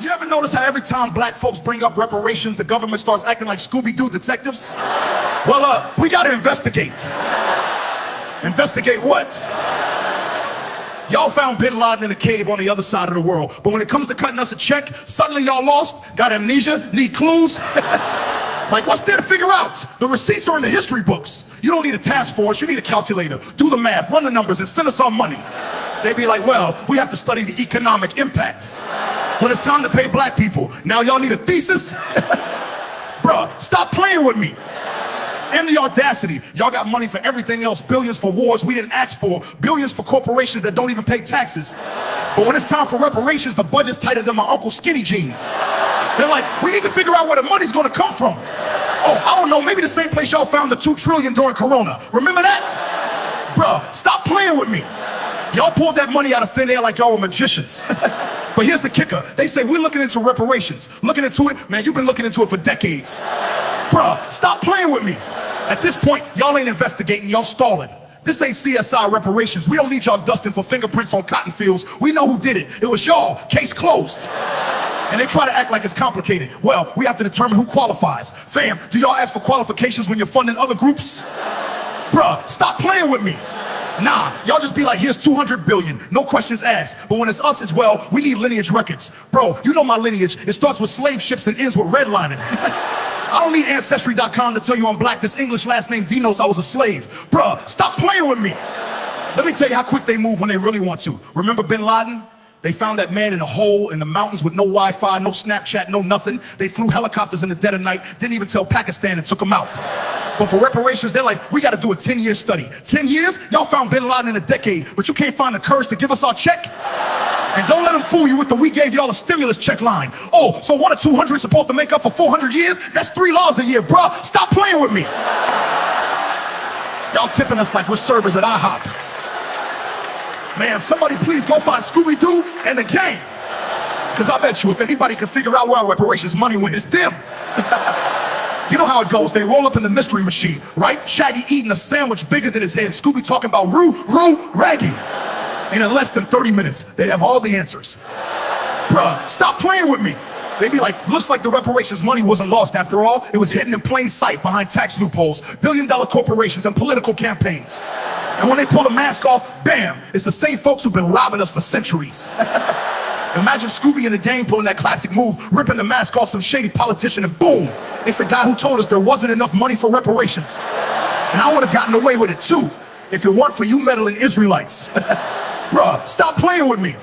You ever notice how every time black folks bring up reparations, the government starts acting like Scooby-Doo detectives? Well, we gotta investigate. Investigate what? Y'all found Bin Laden in a cave on the other side of the world, but when it comes to cutting us a check, suddenly y'all lost, got amnesia, need clues? Like, what's there to figure out? The receipts are in the history books. You don't need a task force, you need a calculator. Do the math, run the numbers, and send us our money. They be like, well, we have to study the economic impact. When it's time to pay black people, now y'all need a thesis? Bruh, stop playing with me. And the audacity, y'all got money for everything else, billions for wars we didn't ask for, billions for corporations that don't even pay taxes. But when it's time for reparations, the budget's tighter than my Uncle Skinny Jeans. They're like, we need to figure out where the money's gonna come from. Oh, I don't know, maybe the same place y'all found the $2 trillion during Corona. Remember that? Bruh, stop playing with me. Y'all pulled that money out of thin air like y'all were magicians. But here's the kicker. They say we're looking into reparations. Looking into it? Man, you've been looking into it for decades. Bruh, stop playing with me. At this point, y'all ain't investigating, y'all stalling. This ain't CSI reparations. We don't need y'all dusting for fingerprints on cotton fields. We know who did it. It was y'all. Case closed. And they try to act like it's complicated. Well, we have to determine who qualifies. Fam, do y'all ask for qualifications when you're funding other groups? Bruh, stop playing with me. Nah, y'all just be like, here's 200 billion, no questions asked. But when it's us as well, we need lineage records. Bro, you know my lineage, it starts with slave ships and ends with redlining. I don't need Ancestry.com to tell you I'm black. This English last name denotes I was a slave. Bruh, stop playing with me. Let me tell you how quick they move when they really want to. Remember Bin Laden? They found that man in a hole in the mountains with no Wi-Fi, no Snapchat, no nothing. They flew helicopters in the dead of night, didn't even tell Pakistan and took him out. But for reparations, they're like, we gotta do a 10-year study. 10 years? Y'all found Bin Laden in a decade, but you can't find the courage to give us our check? And don't let them fool you with the we gave y'all a stimulus check line. Oh, so 1 or 200 is supposed to make up for 400 years? That's 3 laws a year, bruh. Stop playing with me. Y'all tipping us like we're servers at IHOP. Man, somebody please go find Scooby-Doo and the gang. Because I bet you if anybody can figure out where our reparations money went, it's them. You know how it goes. They roll up in the mystery machine, right? Shaggy eating a sandwich bigger than his head. Scooby talking about Raggy. And in less than 30 minutes, they have all the answers. Bruh, stop playing with me. They be like, looks like the reparations money wasn't lost after all. It was hidden in plain sight behind tax loopholes, billion-dollar corporations, and political campaigns. And when they pull the mask off, bam, it's the same folks who've been robbing us for centuries. Imagine Scooby and the gang pulling that classic move, ripping the mask off some shady politician, and boom, it's the guy who told us there wasn't enough money for reparations. And I would have gotten away with it too, if it weren't for you meddling Israelites. Bruh, stop playing with me.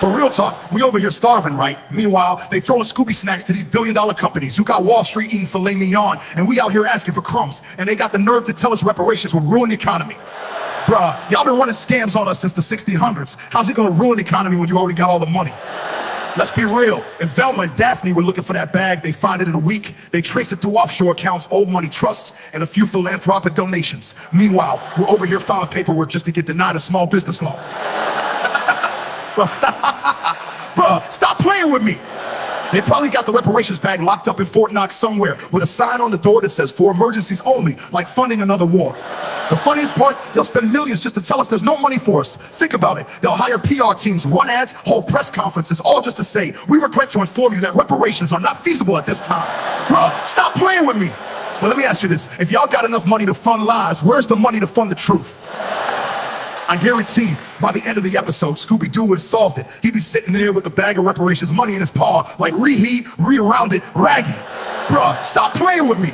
But real talk, we over here starving, right? Meanwhile, they throwing Scooby snacks to these billion-dollar companies who got Wall Street eating filet mignon, and we out here asking for crumbs, and they got the nerve to tell us reparations will ruin the economy. Bruh, y'all been running scams on us since the 1600s. How's it gonna ruin the economy when you already got all the money? Let's be real. If Velma and Daphne were looking for that bag, they find it in a week. They trace it through offshore accounts, old money trusts, and a few philanthropic donations. Meanwhile, we're over here filing paperwork just to get denied a small business loan. Bruh, stop playing with me. They probably got the reparations bag locked up in Fort Knox somewhere with a sign on the door that says for emergencies only, like funding another war. The funniest part, they'll spend millions just to tell us there's no money for us. Think about it. They'll hire PR teams, run ads, hold press conferences, all just to say, we regret to inform you that reparations are not feasible at this time. Bruh, stop playing with me. Well, let me ask you this. If y'all got enough money to fund lies, where's the money to fund the truth? I guarantee by the end of the episode, Scooby-Doo would have solved it. He'd be sitting there with a bag of reparations money in his paw, like reheat, re-rounded, Raggy. Bruh, stop playing with me.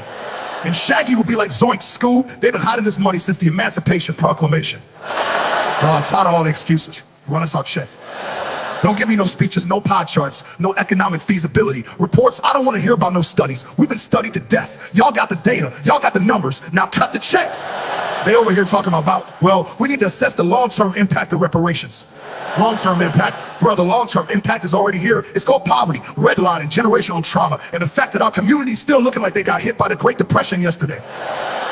And Shaggy would be like, Zoink, Scoob, they've been hiding this money since the Emancipation Proclamation. Bro, I'm tired of all the excuses. Run us our check. Don't give me no speeches, no pie charts, no economic feasibility. Reports, I don't want to hear about no studies. We've been studied to death. Y'all got the data, y'all got the numbers. Now cut the check. They over here talking about, well, we need to assess the long-term impact of reparations. Long-term impact? Bro, the long-term impact is already here. It's called poverty, redlining, generational trauma, and the fact that our community's still looking like they got hit by the Great Depression yesterday.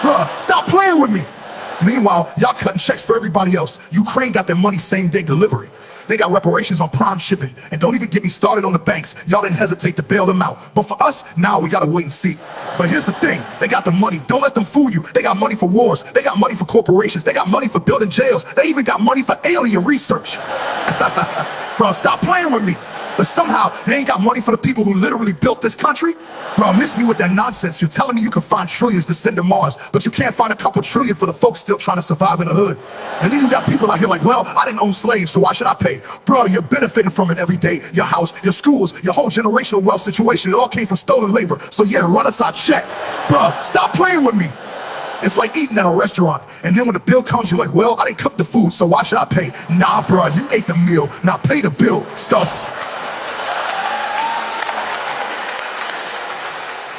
Bruh, stop playing with me. Meanwhile, y'all cutting checks for everybody else. Ukraine got their money same-day delivery. They got reparations on prime shipping. And don't even get me started on the banks. Y'all didn't hesitate to bail them out. But for us, now we gotta wait and see. But here's the thing, they got the money. Don't let them fool you. They got money for wars. They got money for corporations. They got money for building jails. They even got money for alien research. Bro, stop playing with me. But somehow, they ain't got money for the people who literally built this country? Bro, miss me with that nonsense. You're telling me you can find trillions to send to Mars, but you can't find a couple trillion for the folks still trying to survive in the hood. And then you got people out here like, well, I didn't own slaves, so why should I pay? Bro, you're benefiting from it every day. Your house, your schools, your whole generational wealth situation, it all came from stolen labor. So yeah, run us our check. Bro, stop playing with me. It's like eating at a restaurant, and then when the bill comes, you're like, well, I didn't cook the food, so why should I pay? Nah, bro, you ate the meal. Now pay the bill, Stuss.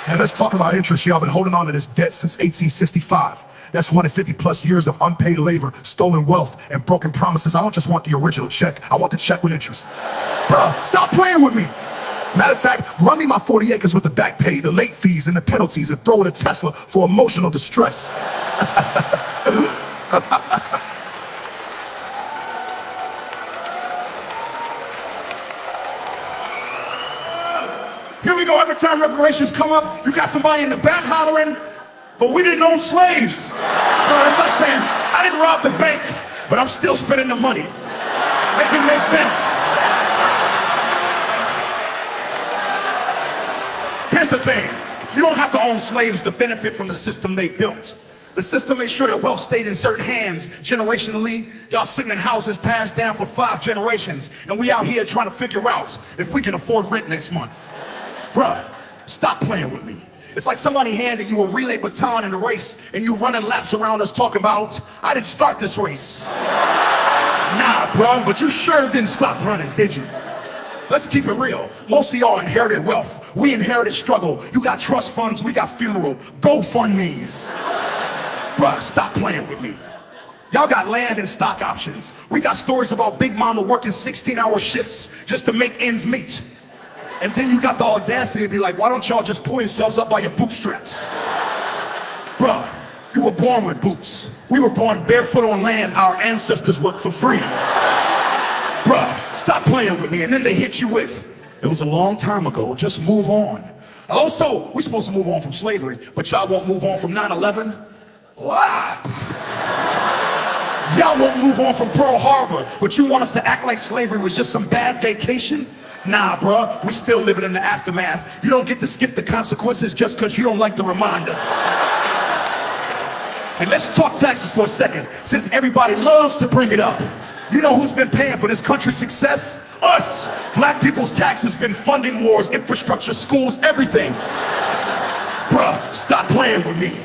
And let's talk about interest. Y'all been holding on to this debt since 1865. That's 150 plus years of unpaid labor, stolen wealth, and broken promises. I don't just want the original check. I want the check with interest. Bruh, stop playing with me. Matter of fact, run me my 40 acres with the back pay, the late fees, and the penalties, and throw in a Tesla for emotional distress. Here we go, every time reparations come up, you got somebody in the back hollering, but we didn't own slaves. Bro, it's like saying, I didn't rob the bank, but I'm still spending the money. Make it make sense. Here's the thing, you don't have to own slaves to benefit from the system they built. The system made sure that wealth stayed in certain hands generationally. Y'all sitting in houses passed down for 5 generations, and we out here trying to figure out if we can afford rent next month. Bruh, stop playing with me. It's like somebody handed you a relay baton in a race and you running laps around us talking about, I didn't start this race. Nah, bro, but you sure didn't stop running, did you? Let's keep it real. Most of y'all inherited wealth. We inherited struggle. You got trust funds, we got funeral. GoFundMes. Bruh, stop playing with me. Y'all got land and stock options. We got stories about Big Mama working 16-hour shifts just to make ends meet. And then you got the audacity to be like, why don't y'all just pull yourselves up by your bootstraps? Bruh, you were born with boots. We were born barefoot on land our ancestors worked for free. Bruh, stop playing with me. And then they hit you with, it was a long time ago, just move on. Also, we're supposed to move on from slavery, but y'all won't move on from 9/11? What? Y'all won't move on from Pearl Harbor, but you want us to act like slavery was just some bad vacation? Nah, bruh, we still living in the aftermath. You don't get to skip the consequences just because you don't like the reminder. And let's talk taxes for a second, since everybody loves to bring it up. You know who's been paying for this country's success? Us! Black people's taxes been funding wars, infrastructure, schools, everything. Bruh, stop playing with me.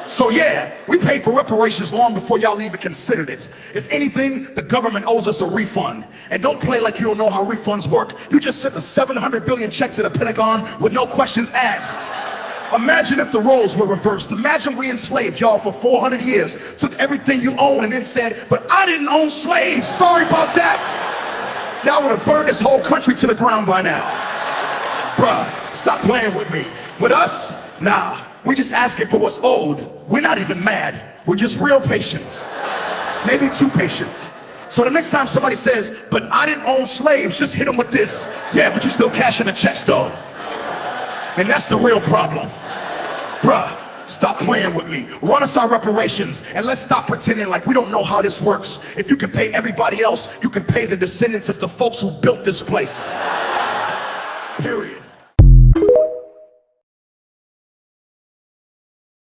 So yeah, we paid for reparations long before y'all even considered it. If anything, the government owes us a refund. And don't play like you don't know how refunds work. You just sent a 700 billion check to the Pentagon with no questions asked. Imagine if the roles were reversed. Imagine we enslaved y'all for 400 years, took everything you own and then said, but I didn't own slaves, sorry about that. Y'all would have burned this whole country to the ground by now. Bruh, stop playing with me. With us, nah. We're just asking for what's owed. We're not even mad. We're just real patient. Maybe too patient. So the next time somebody says, but I didn't own slaves, just hit them with this. Yeah, but you're still cashing the checks though. And that's the real problem. Bruh, stop playing with me. Run us our reparations and let's stop pretending like we don't know how this works. If you can pay everybody else, you can pay the descendants of the folks who built this place. Period.